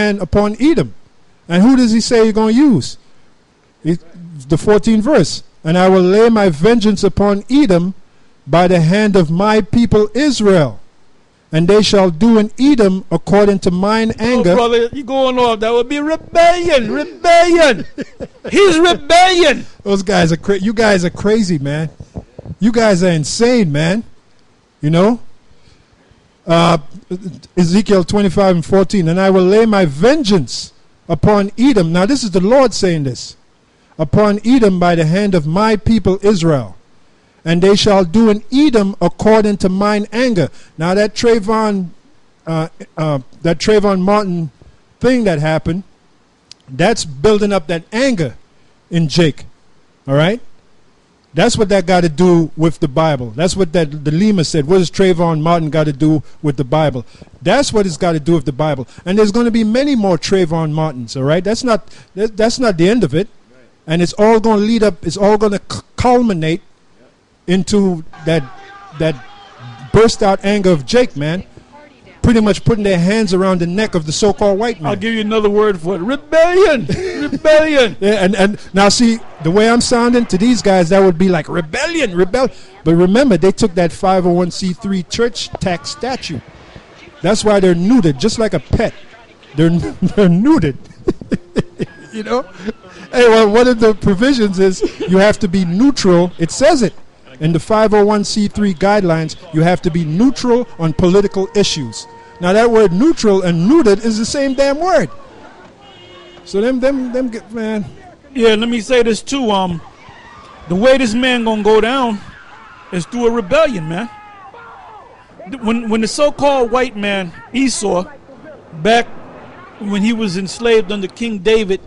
and upon Edom. And who does he say you're going to use? The 14th verse. And I will lay my vengeance upon Edom by the hand of my people Israel. And they shall do in Edom according to mine anger. Oh, brother, you going off. That would be rebellion. Rebellion. He's rebellion. Those guys are crazy. You guys are crazy, man. You guys are insane, man. You know? Ezekiel 25 and 14. And I will lay my vengeance upon Edom. Now this is the Lord saying this. Upon Edom by the hand of my people Israel. And they shall do in Edom according to mine anger. Now that Trayvon Martin thing that happened, that's building up that anger in Jake. All right? That's what that got to do with the Bible. That's what the Lima said. What does Trayvon Martin got to do with the Bible? That's what it's got to do with the Bible. And there's going to be many more Trayvon Martins, all right? That's not the end of it. And it's all going to lead up, it's all going to culminate into that burst out anger of Jake, man. Pretty much putting their hands around the neck of the so-called white man. I'll give you another word for it. Rebellion. Rebellion. Yeah, and now see, the way I'm sounding to these guys, that would be like rebellion. But remember, they took that 501c3 church tax statute. That's why they're neutered, just like a pet. They're neutered. You know? Hey, well, one of the provisions is you have to be neutral. It says it. In the 501c3 guidelines, you have to be neutral on political issues. Now that word neutral and neutered is the same damn word. So them get, man. Yeah, let me say this too. The way this man gonna go down is through a rebellion, man. When the so-called white man Esau, back when he was enslaved under King David,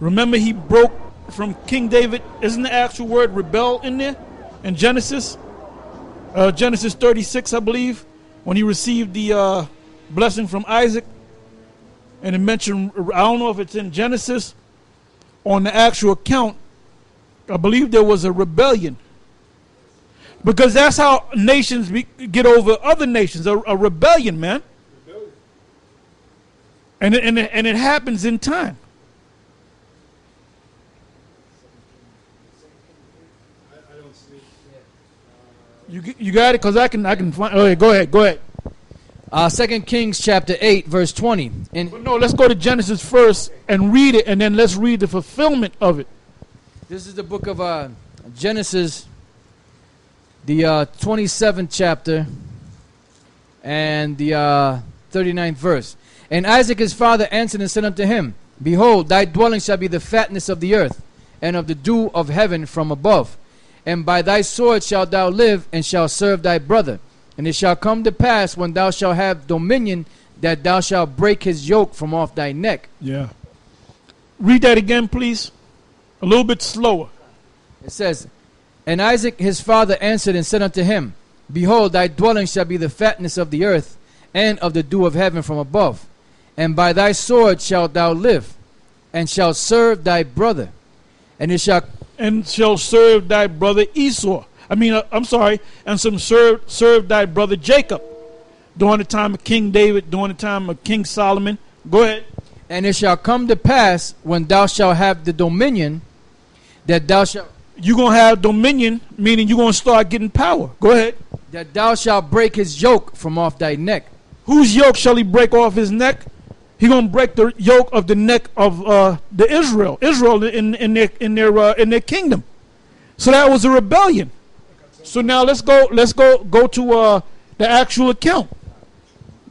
remember he broke from King David. Isn't the actual word rebel in there? In Genesis 36, I believe, when he received the blessing from Isaac, and it mentioned, I don't know if it's in Genesis, on the actual account, I believe there was a rebellion. Because that's how nations get over other nations, a rebellion, man. And it happens in time. You got it? Because I can find. Oh, yeah, go ahead. 2 Kings chapter 8, verse 20. No, let's go to Genesis first and read it, and then let's read the fulfillment of it. This is the book of Genesis, the 27th chapter, and the 39th verse. And Isaac his father answered and said unto him, Behold, thy dwelling shall be the fatness of the earth, and of the dew of heaven from above. And by thy sword shalt thou live, and shalt serve thy brother. And it shall come to pass, when thou shalt have dominion, that thou shalt break his yoke from off thy neck. Yeah. Read that again, please. A little bit slower. It says, And Isaac his father answered and said unto him, Behold, thy dwelling shall be the fatness of the earth, and of the dew of heaven from above. And by thy sword shalt thou live, and shalt serve thy brother. And shall serve thy brother Esau. And serve thy brother Jacob. During the time of King David, during the time of King Solomon. Go ahead. And it shall come to pass, when thou shalt have the dominion, that thou shalt... You're going to have dominion, meaning you're going to start getting power. Go ahead. That thou shalt break his yoke from off thy neck. Whose yoke shall he break off his neck? He's going to break the yoke of the neck of the Israel in their kingdom. So that was a rebellion. So now let's go to the actual account.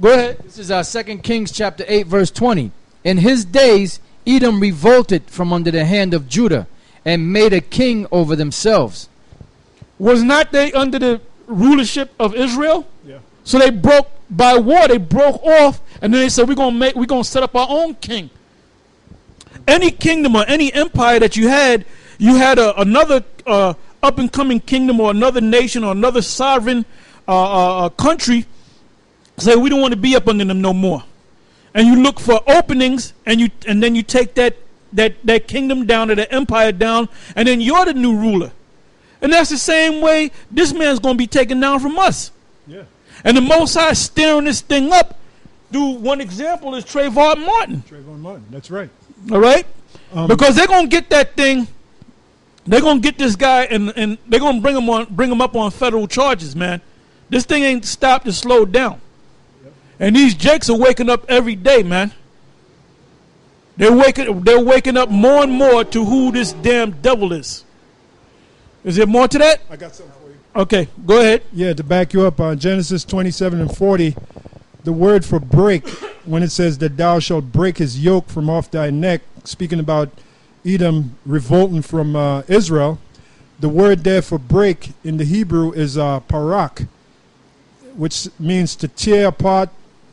Go ahead. This is 2 Kings chapter 8, verse 20. In his days Edom revolted from under the hand of Judah, and made a king over themselves. Was not they under the rulership of Israel? Yeah. So they broke by war. They broke off, and then they said, we're gonna set up our own king. Any kingdom or any empire that you had another up and coming kingdom or another nation or another sovereign country say, we don't want to be up under them no more. And you look for openings, and then you take that kingdom down or the empire down, and then you're the new ruler. And that's the same way this man's going to be taken down from us. Yeah. And the Most High is stirring this thing up one example is Trayvon Martin. Trayvon Martin, that's right. All right? Because they're going to get that thing. They're going to get this guy and they're going to bring him up on federal charges, man. This thing ain't stopped and slowed down. Yep. And these jakes are waking up every day, man. They're waking up more and more to who this damn devil is. Is there more to that? I got something for you. Okay, go ahead. Yeah, to back you up on Genesis 27 and 40, the word for break, when it says that thou shalt break his yoke from off thy neck, speaking about Edom revolting from Israel, the word there for break in the Hebrew is parak, which means to tear apart,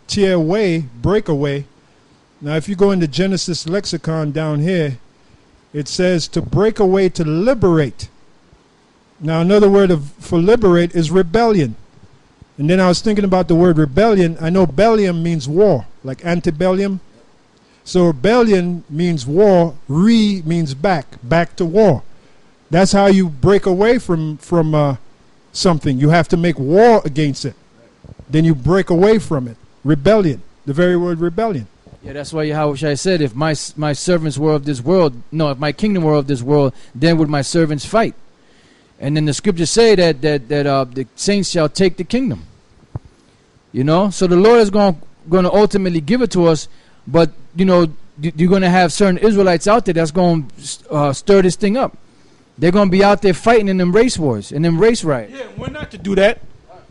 tear away, break away. Now, if you go into Genesis lexicon down here, it says to break away, to liberate. Now, another word for liberate is rebellion. And then I was thinking about the word rebellion. I know bellium means war, like antebellum. So rebellion means war. Re means back to war. That's how you break away from something. You have to make war against it. Then you break away from it. Rebellion, the very word rebellion. Yeah, that's why Yahweh said, if my servants were of this world, no, if my kingdom were of this world, then would my servants fight. And then the scriptures say that the saints shall take the kingdom. You know, so the Lord is going to ultimately give it to us, but you know, you're going to have certain Israelites out there that's going to stir this thing up. They're going to be out there fighting in them race wars, in them race riots. Yeah, we're not to do that.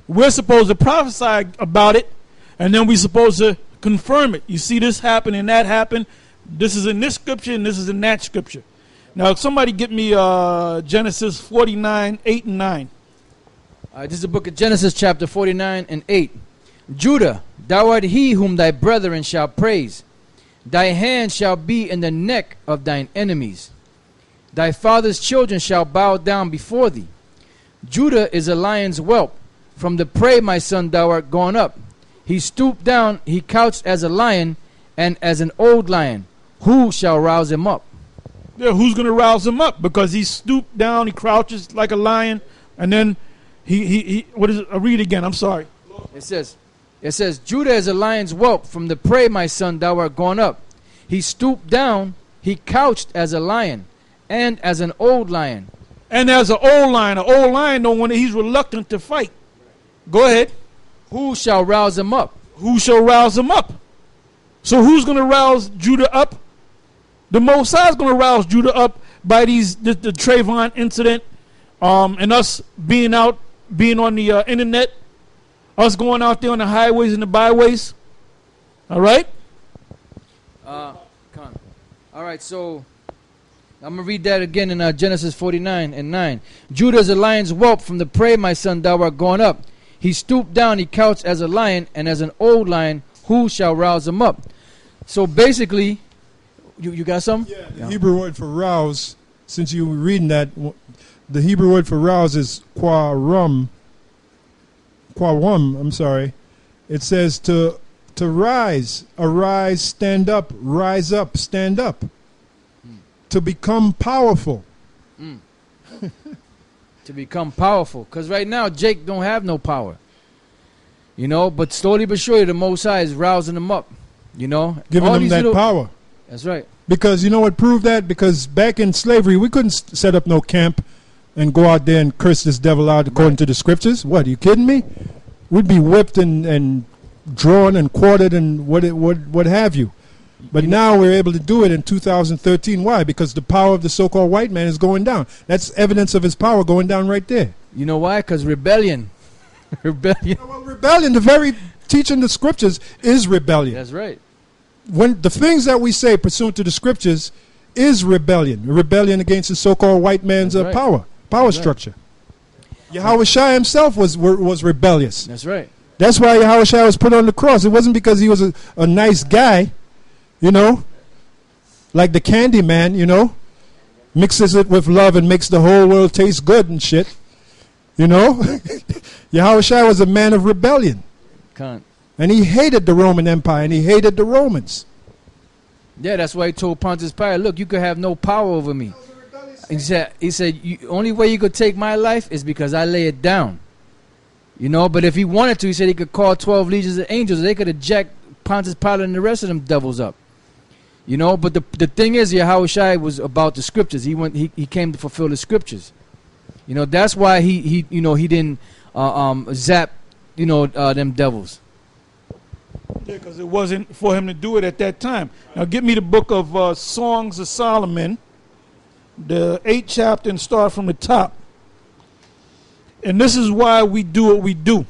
We're supposed to prophesy about it, and then we're supposed to confirm it. You see this happen and that happen. This is in this scripture and this is in that scripture. Now, somebody get me Genesis 49, 8 and 9. This is the book of Genesis chapter 49 and 8. Judah, thou art he whom thy brethren shall praise. Thy hand shall be in the neck of thine enemies. Thy father's children shall bow down before thee. Judah is a lion's whelp. From the prey, my son, thou art gone up. He stooped down, he couched as a lion, and as an old lion. Who shall rouse him up? Yeah, who's going to rouse him up? Because he stooped down, he crouches like a lion, and then he what is it? I read again, I'm sorry. It says, Judah is a lion's whelp. From the prey, my son, thou art gone up. He stooped down, he couched as a lion, and as an old lion. And as an old lion, though, when he's reluctant to fight. Go ahead. Who shall rouse him up? Who shall rouse him up? So who's going to rouse Judah up? The Most High is going to rouse Judah up by the Trayvon incident, and us being on the internet, us going out there on the highways and the byways. All right? All right, so I'm going to read that again in Genesis 49 and 9. Judah is a lion's whelp. From the prey, my son, thou art gone up. He stooped down, he couched as a lion, and as an old lion, who shall rouse him up? So basically, you got some? Yeah, the Hebrew word for rouse, since you were reading that, the Hebrew word for rouse is quawum, I'm sorry. It says to rise, arise, stand up, rise up, stand up. To become powerful. To become powerful. Because right now, Jake don't have no power. You know, but slowly but surely, the Most High is rousing him up. You know? Giving them that power. That's right. Because you know what proved that? Because back in slavery, we couldn't set up no camp and go out there and curse this devil out according to the scriptures. What, are you kidding me? We'd be whipped and drawn and quartered and what have you. But now we're able to do it in 2013. Why? Because the power of the so-called white man is going down. That's evidence of his power going down right there. You know why? Because rebellion. Rebellion. Well, rebellion, the very teaching the scriptures is rebellion. That's right. When the things that we say pursuant to the scriptures is rebellion. Rebellion against the so-called white man's power structure. Yahweh Shai himself was rebellious. That's right. That's why Yahweh Shai was put on the cross. It wasn't because he was a nice guy, you know, like the candy man, you know, mixes it with love and makes the whole world taste good and shit, you know. Yahweh Shai was a man of rebellion. Can't. And he hated the Roman Empire and he hated the Romans. Yeah, that's why he told Pontius Pilate, look, you could have no power over me. He said, only way you could take my life is because I lay it down. You know, but if he wanted to, he said he could call 12 legions of angels. They could eject Pontius Pilate and the rest of them devils up. You know, but the thing is, Yahushua was about the scriptures. He came to fulfill the scriptures. You know, that's why he didn't zap, them devils. Yeah, because it wasn't for him to do it at that time. Now, give me the book of Songs of Solomon, the 8th chapter, and start from the top. And this is why we do what we do.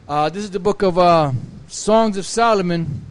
This is the book of Songs of Solomon,